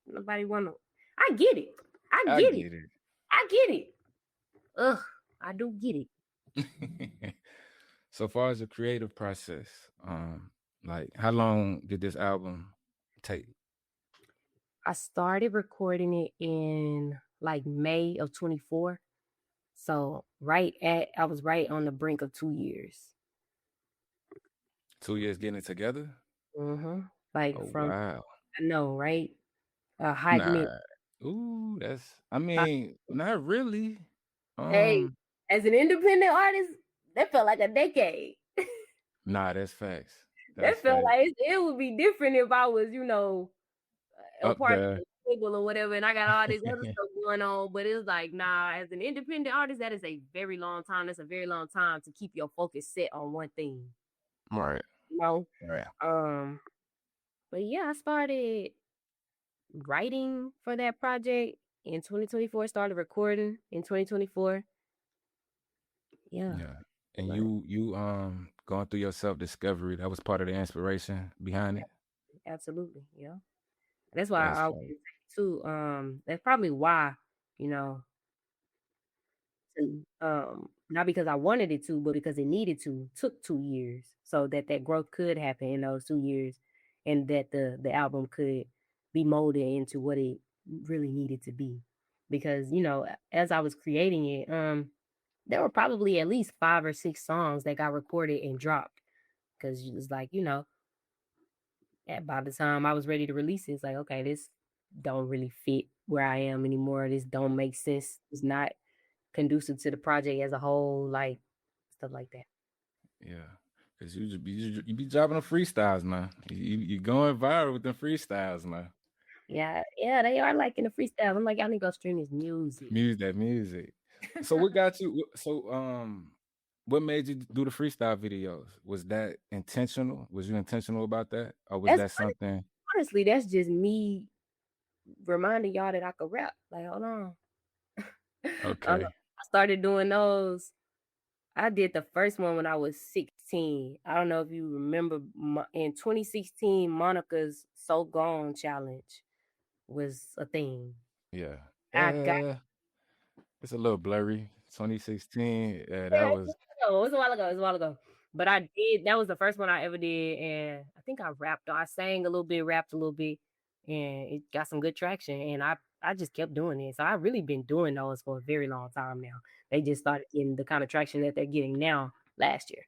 nobody wanna. I get it. I I get it. get it. I get it. Ugh, I do get it. So far as the creative process, like how long did this album take? I started recording it in like May of 24. So I was right on the brink of 2 years. 2 years getting it together? Mm-hmm. Like Oh from wow. I know, right? A hot minute. Nah. Ooh, that's I mean, not really. Hey, Um, as an independent artist, that felt like a decade. nah, that's facts. That's That felt facts. like it would be different if I was, a Up part of there. the label or whatever, and I got all this other stuff going on. But it's like, nah, as an independent artist, that is a very long time. That's a very long time to keep your focus set on one thing. Right. You know? Right. Um, but yeah, I started writing for that project in 2024, started recording in 2024. Yeah. Yeah. And Right. you going through your self discovery, that was part of the inspiration behind it. Absolutely. Yeah. That's why That's I always fine. say too, that's probably why, you know, not because I wanted it to, but because it needed to, took 2 years so that that growth could happen in those 2 years, and that the album could be molded into what it really needed to be. Because, as I was creating it, there were probably at least 5 or 6 songs that got recorded and dropped. Because it's like, by the time I was ready to release it, it's like, okay, this don't really fit where I am anymore. This don't make sense. It's not conducive to the project as a whole, like stuff like that. Yeah. Cause you be dropping the freestyles now. You going viral with the freestyles now. Yeah, yeah, they are liking the freestyle. I'm like, y'all need to go stream this music. Music, that music. So what got you? So what made you do the freestyle videos? Was that intentional? Was you intentional about that, or was That's that something? honestly, that's just me reminding y'all that I could rap. Like, hold on. I Okay. started doing those. I did the first one when I was 16. 2016. I don't know if you remember in 2016, Monica's So Gone challenge was a thing. Yeah. I got It's a little blurry. 2016. Yeah, that yeah, was it was a while ago. It was a while ago. But I did. That was the first one I ever did, and I think I rapped. I sang a little bit, rapped a little bit, and it got some good traction. And I just kept doing it. So I've really been doing those for a very long time now. They just started getting the kind of traction that they're getting now last year.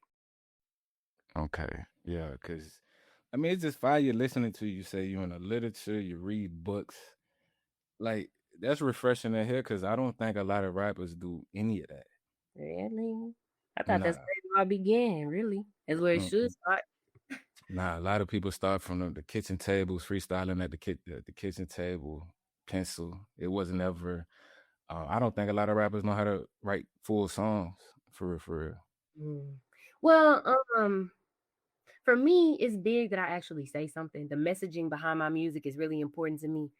okay. Yeah, because I mean, it's just fire you're listening to. You say you're in the literature, you read books. Like, that's refreshing to hear because I don't think a lot of rappers do any of that. Really, I thought that's Nah. where it all began. Really, that's where it should Mm-mm. start. Nah, a lot of people start from the kitchen tables, freestyling at the kitchen table, pencil. It wasn't ever. I don't think a lot of rappers know how to write full songs for real. For real. Mm. Well, for me, it's big that I actually say something. The messaging behind my music is really important to me.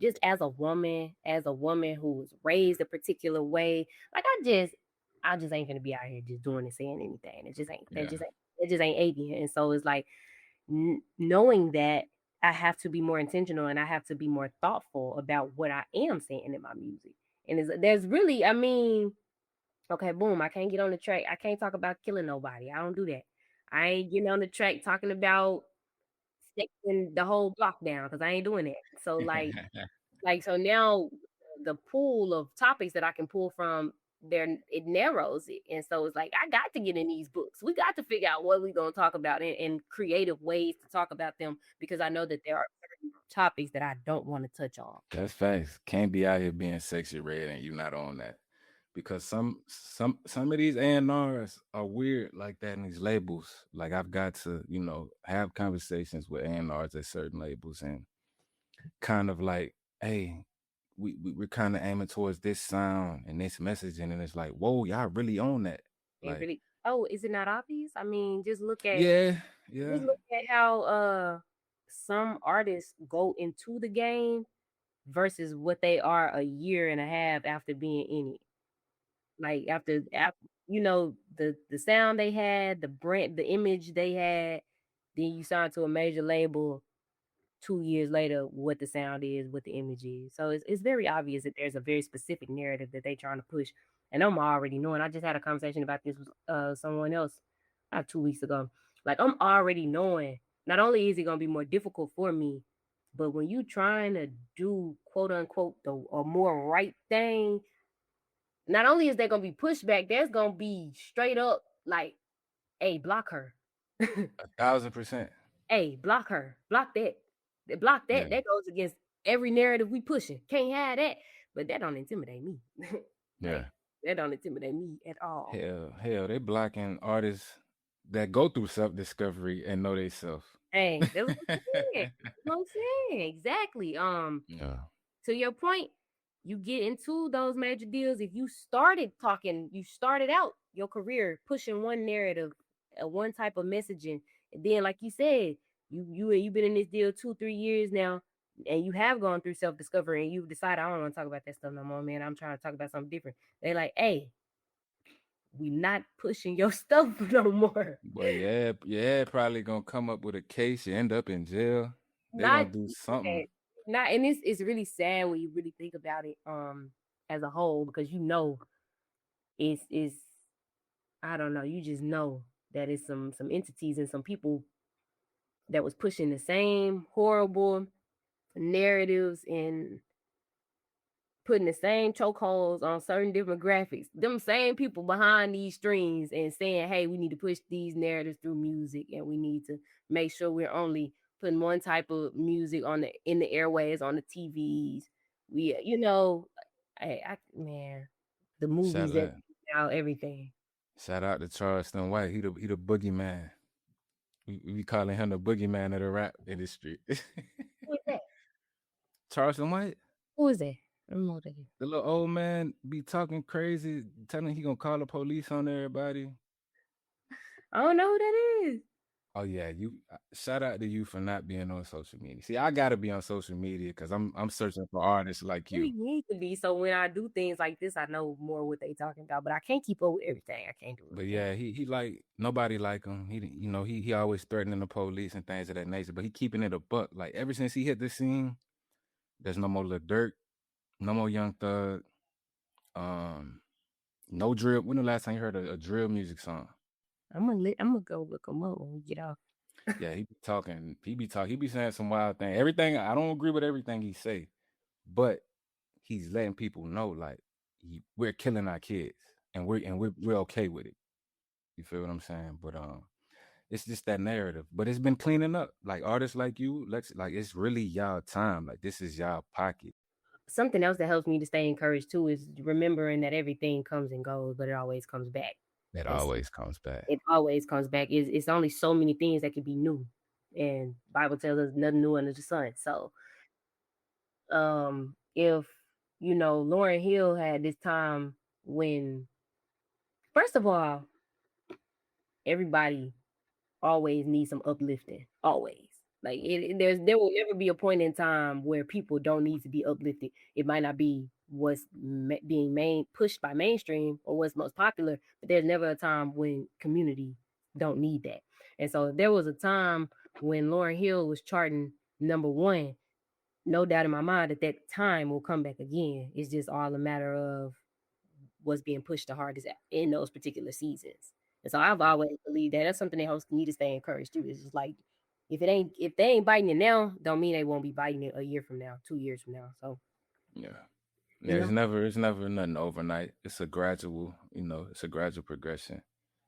Just as a woman who was raised a particular way, like I just ain't gonna be out here just doing and saying anything. It just ain't. Yeah, It just ain't Avian. And so it's like knowing that I have to be more intentional and I have to be more thoughtful about what I am saying in my music. And there's really, I mean, okay, boom. I can't get on the track. I can't talk about killing nobody. I don't do that. I ain't getting on the track talking about sticking the whole block down because I ain't doing that. So so now the pool of topics that I can pull from there it narrows it. And so it's like I got to get in these books. We got to figure out what we're gonna talk about and creative ways to talk about them because I know that there are certain topics that I don't want to touch on. that's facts. Can't be out here being sexy red and you not on that because some of these A&Rs are weird like that in these labels. Like I've got to have conversations with A&Rs at certain labels and kind of like, hey, we're kind of aiming towards this sound and this messaging, and it's like, whoa, y'all really on that? They Like, really oh, is it not obvious? I mean, yeah, yeah, just look at how some artists go into the game versus what they are a year and a half after being in it. Like after the sound they had, the brand, the image they had, then you sign to a major label 2 years later what the sound is, what the image is. So it's very obvious that there's a very specific narrative that they're trying to push. And I'm already knowing. I just had a conversation about this with someone else 2 weeks ago. Like I'm already knowing. Not only is it gonna be more difficult for me, but when you trying to do quote unquote the a more right thing, not only is there gonna be pushback, there's gonna be straight up like, hey, block her. 1,000%. Hey, block her. Block that. Block Yeah, that. That goes against every narrative we pushing. Can't have that. But that don't intimidate me. yeah. Like that don't intimidate me at all. Hell, they blocking artists that go through self discovery and know they self. Hey, that's what I'm saying. That's what I'm saying. Exactly. Yeah, To your point, you get into those major deals. If you started out your career pushing one narrative, one type of messaging, and then like you said, you've been in this deal 2 3 years now, and you have gone through self discovery, and you've decided I don't want to talk about that stuff no more, man. I'm trying to talk about something different. They like, hey, we not pushing your stuff no more. but yeah, probably gonna come up with a case. You end up in jail. They Not gonna do yeah, something. not, and it's really sad when you really think about it as a whole because it's I don't know, you just know that it's some entities and some people that was pushing the same horrible narratives and putting the same chokeholds on certain demographics. Them same people behind these strings and saying, "Hey, we need to push these narratives through music, and we need to make sure we're only putting one type of music on the in the airways on the TVs." I man, the Shout movies that out, now everything. shout out to Charleston White. He the boogeyman. We be calling him the boogeyman of the rap industry. Who is that? Charleston White, Who is that? I don't know what that is. the little old man, be talking crazy, telling he gonna call the police on everybody. I don't know who that is. Oh yeah, you shout out to you for not being on social media. See, I gotta be on social media because I'm searching for artists like you. Really need to be. So when I do things like this, I know more what they talking about. But I can't keep up with everything. I can't do But everything. yeah, he like nobody like him. He always threatening the police and things of that nature. But he keeping it a buck. Like ever since he hit the scene, there's no more Lil Durk, no more Young Thug, um, no drill. When the last time you heard a drill music song? I'm gonna go look them up when we get off. Yeah, he be talking. He be saying some wild thing. Everything I don't agree with everything he say, but he's letting people know like we're killing our kids and we're okay with it. You feel what I'm saying? But it's just that narrative. But it's been cleaning up. Like artists like you, let's like it's really y'all time. Like this is y'all pocket. Something else that helps me to stay encouraged too is remembering that everything comes and goes, but it always comes back. It It's always comes back. it always comes back. It's only so many things that can be new, and Bible tells us nothing new under the sun. So, if Lauryn Hill had this time when, first of all, everybody always needs some uplifting. Always. Like there will never be a point in time where people don't need to be uplifted. It might not be what's being pushed by mainstream or what's most popular, but there's never a time when community don't need that. And so there was a time when Lauryn Hill was charting #1. No doubt in my mind that time will come back again. It's just all a matter of what's being pushed the hardest in those particular seasons. And so I've always believed that that's something that helps me to stay encouraged too. It's just like if they ain't biting it now, don't mean they won't be biting it a year from now, 2 years from now. So Yeah. Yeah, you know, it's never nothing overnight. It's a gradual, it's a gradual progression.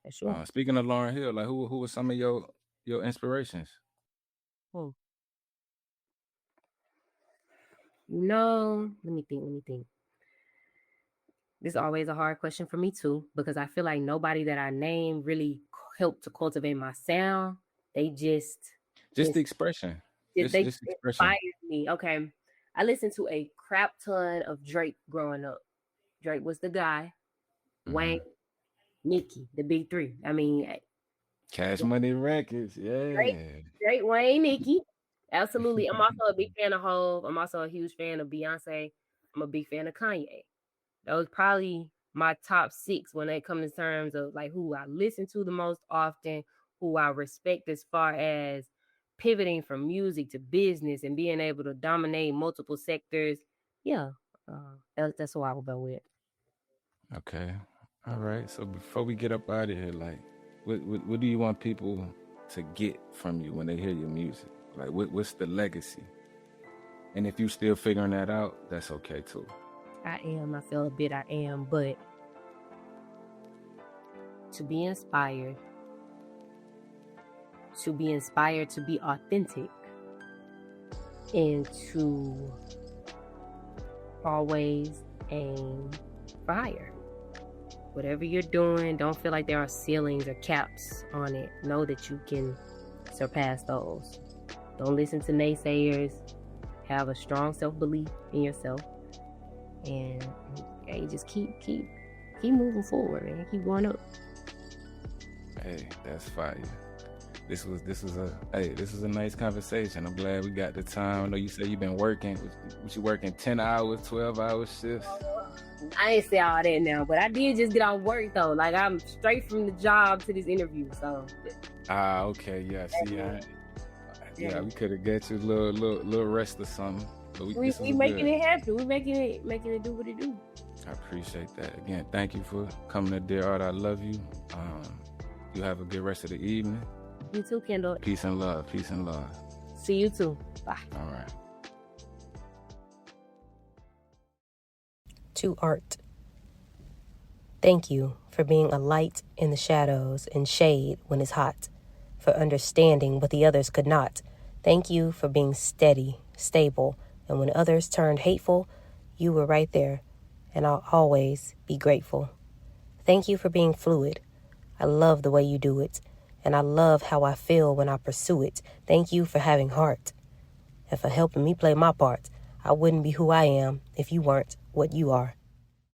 that's sure. Speaking of Lauryn Hill, like who were some of your inspirations? Hmm. Let me think. Let me think. This is always a hard question for me too, because I feel like nobody that I name really helped to cultivate my sound. They just Just ins- the expression. they Just expression. inspired me. Okay, I listened to a crap ton of Drake growing up. Drake was the guy. Wayne, Hmm. Nicki, the big three. I mean, Cash Money Records, Drake, yeah. Drake, Wayne, Nicki. Absolutely. I'm also a big fan of Hove. I'm also a huge fan of Beyonce. I'm a big fan of Kanye. That was probably my top 6 when it comes to terms of like who I listen to the most often, who I respect as far as pivoting from music to business and being able to dominate multiple sectors. Yeah, that's who I will go with. Okay. All right. So before we get up out of here, like, what do you want people to get from you when they hear your music? Like, what's the legacy? And if you still figuring that out, that's okay too. I am. I feel a bit I am, but to be inspired, to be authentic, and to always aim for higher. Whatever you're doing, don't feel like there are ceilings or caps on it. Know that you can surpass those. Don't listen to naysayers. Have a strong self-belief in yourself, and you just keep moving forward, man. Keep going up. Hey, that's fire. This was a nice conversation. I'm glad we got the time. I know you said you've been working. Was you working 10 hours, 12-hour shifts? I ain't say all that now, but I did just get off work though. Like I'm straight from the job to this interview. So Okay, yeah. See, yeah, we could have got you a little rest or something. But we making it happen. We making it do what it do. I appreciate that. Again, thank you for coming to Dear Art. I love you. You have a good rest of the evening. You too, Kendall. Peace and love. Peace and love. See you too. Bye. All right. To Art. Thank you for being a light in the shadows and shade when it's hot, for understanding what the others could not. Thank you for being steady, stable, and when others turned hateful, you were right there, and I'll always be grateful. Thank you for being fluid. I love the way you do it, and I love how I feel when I pursue it. Thank you for having heart and for helping me play my part. I wouldn't be who I am if you weren't what you are.